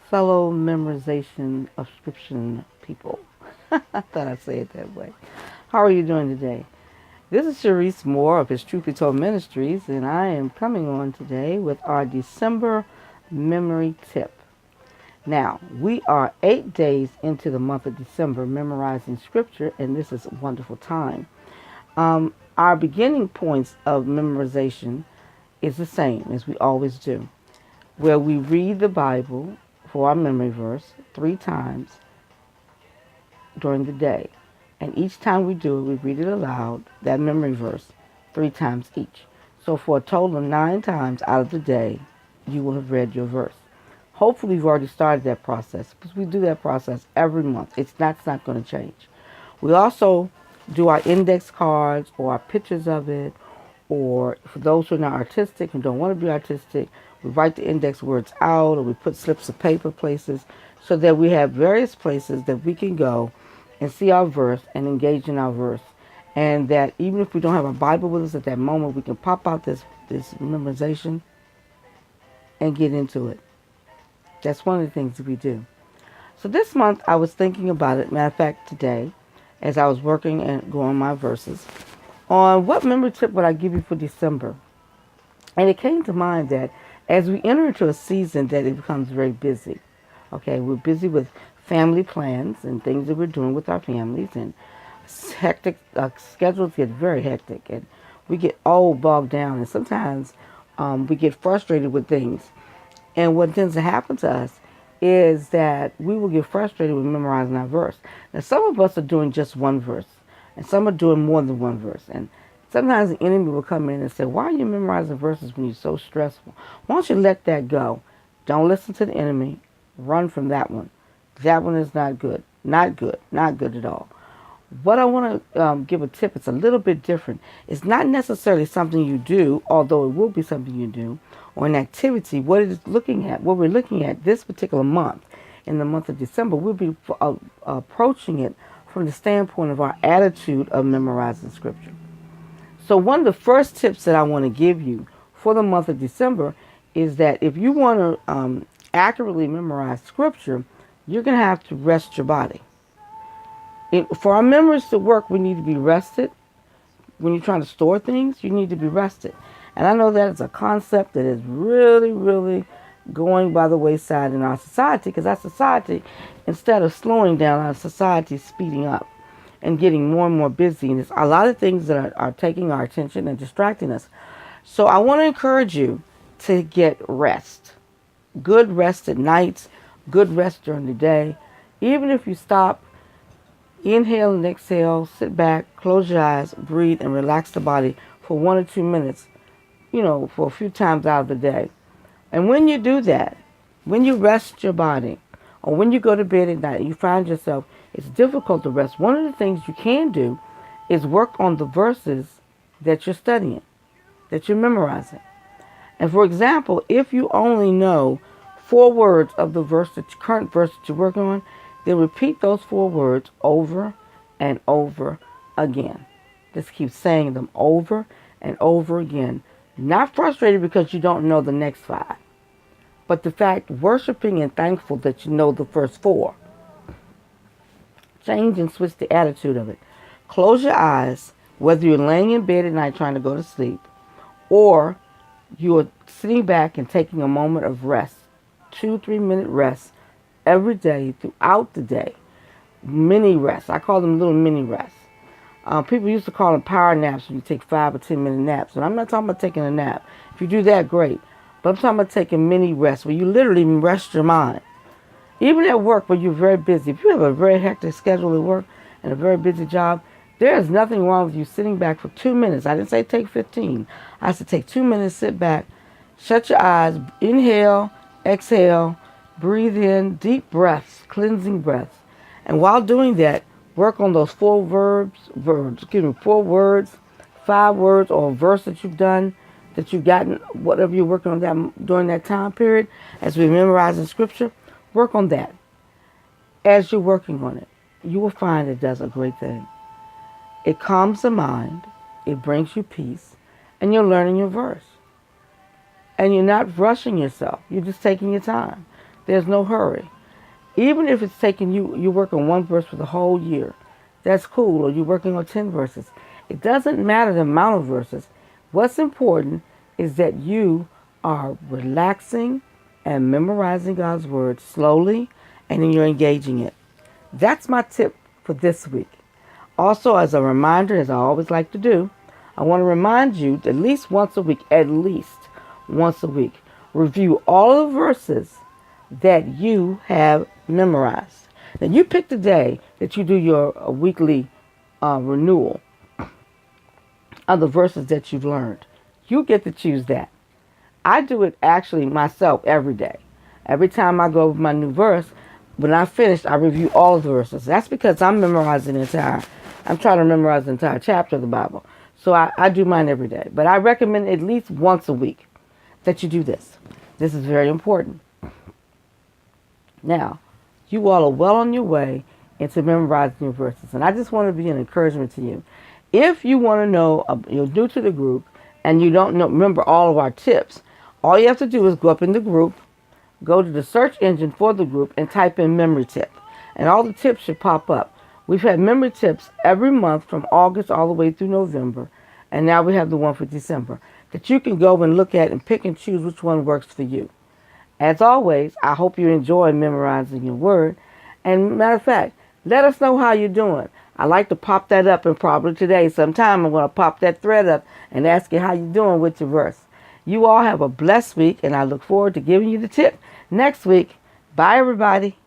fellow memorization subscription people. I thought I'd say it that way. How are you doing today? This is Sharice Moore of His Truth Be Told Ministries, and I am coming on today with our December memory tip. Now, we are 8 days into the month of December memorizing scripture, and this is a wonderful time. Our beginning points of memorization is the same as we always do, where we read the Bible for our memory verse 3 times during the day. And each time we do it, we read it aloud, that memory verse, 3 times each. So for a total of 9 times out of the day, you will have read your verse. Hopefully you've already started that process, because we do that process every month. That's not going to change. We also do our index cards or our pictures of it, or for those who are not artistic and don't want to be artistic, we write the index words out, or we put slips of paper places so that we have various places that we can go and see our verse and engage in our verse. And that even if we don't have a Bible with us at that moment, we can pop out this memorization and get into it. That's one of the things that we do. So this month I was thinking about it, matter of fact today, as I was working and going my verses, on what memory tip would I give you for December. And it came to mind that as we enter into a season that it becomes very busy. Okay, we're busy with family plans and things that we're doing with our families, and hectic schedules get very hectic, and we get all bogged down, and sometimes we get frustrated with things. And what tends to happen to us is that we will get frustrated with memorizing our verse. Now, some of us are doing just one verse, and some are doing more than one verse. And sometimes the enemy will come in and say, why are you memorizing verses when you're so stressful? Why don't you let that go? Don't listen to the enemy. Run from that one. That one is not good. Not good. Not good at all. What I want to give a tip, it's a little bit different. It's not necessarily something you do, although it will be something you do, or an activity. What we're looking at this particular month, in the month of December, we'll be approaching it from the standpoint of our attitude of memorizing Scripture. So one of the first tips that I want to give you for the month of December is that if you want to accurately memorize Scripture, you're going to have to rest your body. For our memories to work, we need to be rested. When you're trying to store things, you need to be rested. And I know that is a concept that is really, really going by the wayside in our society, because our society, instead of slowing down, our society is speeding up and getting more and more busy. And there's a lot of things that are taking our attention and distracting us. So I want to encourage you to get rest. Good rest at night, good rest during the day. Even if you stop, inhale and exhale, sit back, close your eyes, breathe, and relax the body for 1 or 2 minutes, for a few times out of the day. And when you do that, when you rest your body, or when you go to bed at night, you find yourself, it's difficult to rest. One of the things you can do is work on the verses that you're studying, that you're memorizing. And for example, if you only know 4 words of the current verse that you're working on, then repeat those 4 words over and over again. Just keep saying them over and over again. Not frustrated because you don't know the next 5, but the fact, worshiping and thankful that you know the first 4. Change and switch the attitude of it. Close your eyes, whether you're laying in bed at night trying to go to sleep, or you're sitting back and taking a moment of rest, 2-3 minute rest every day throughout the day. Mini rests. I call them little mini rests. People used to call them power naps when you take 5 or 10 minute naps. And I'm not talking about taking a nap. If you do that, great. But I'm talking about taking mini rests where you literally rest your mind. Even at work where you're very busy. If you have a very hectic schedule at work and a very busy job, there is nothing wrong with you sitting back for 2 minutes. I didn't say take 15. I said take 2 minutes, sit back, shut your eyes, inhale, exhale, breathe in, deep breaths, cleansing breaths. And while doing that, work on those 4 words, 5 words, or a verse that you've done, that you've gotten, whatever you're working on that during that time period, as we memorize in Scripture, work on that. As you're working on it, you will find it does a great thing. It calms the mind, it brings you peace, and you're learning your verse. And you're not rushing yourself. You're just taking your time. There's no hurry. Even if it's taking you, you're working one verse for the whole year, that's cool, or you're working on 10 verses. It doesn't matter the amount of verses. What's important is that you are relaxing and memorizing God's word slowly, and then you're engaging it. That's my tip for this week. Also, as a reminder, as I always like to do, I want to remind you that at least once a week, review all the verses that you have memorized. Now, you pick the day that you do your weekly renewal of the verses that you've learned. You get to choose that. I do it actually myself every day. Every time I go over my new verse, when I finish, I review all of the verses. That's because I'm trying to memorize the entire chapter of the Bible. So I do mine every day. But I recommend at least once a week that you do this. This is very important. Now, you all are well on your way into memorizing your verses. And I just want to be an encouragement to you. If you want to know, you're new to the group, and you don't remember all of our tips, all you have to do is go up in the group, go to the search engine for the group, and type in memory tip. And all the tips should pop up. We've had memory tips every month from August all the way through November. And now we have the one for December that you can go and look at and pick and choose which one works for you. As always, I hope you enjoy memorizing your word. And matter of fact, let us know how you're doing. I like to pop that up, and probably today sometime I'm going to pop that thread up and ask you how you're doing with your verse. You all have a blessed week, and I look forward to giving you the tip next week. Bye, everybody.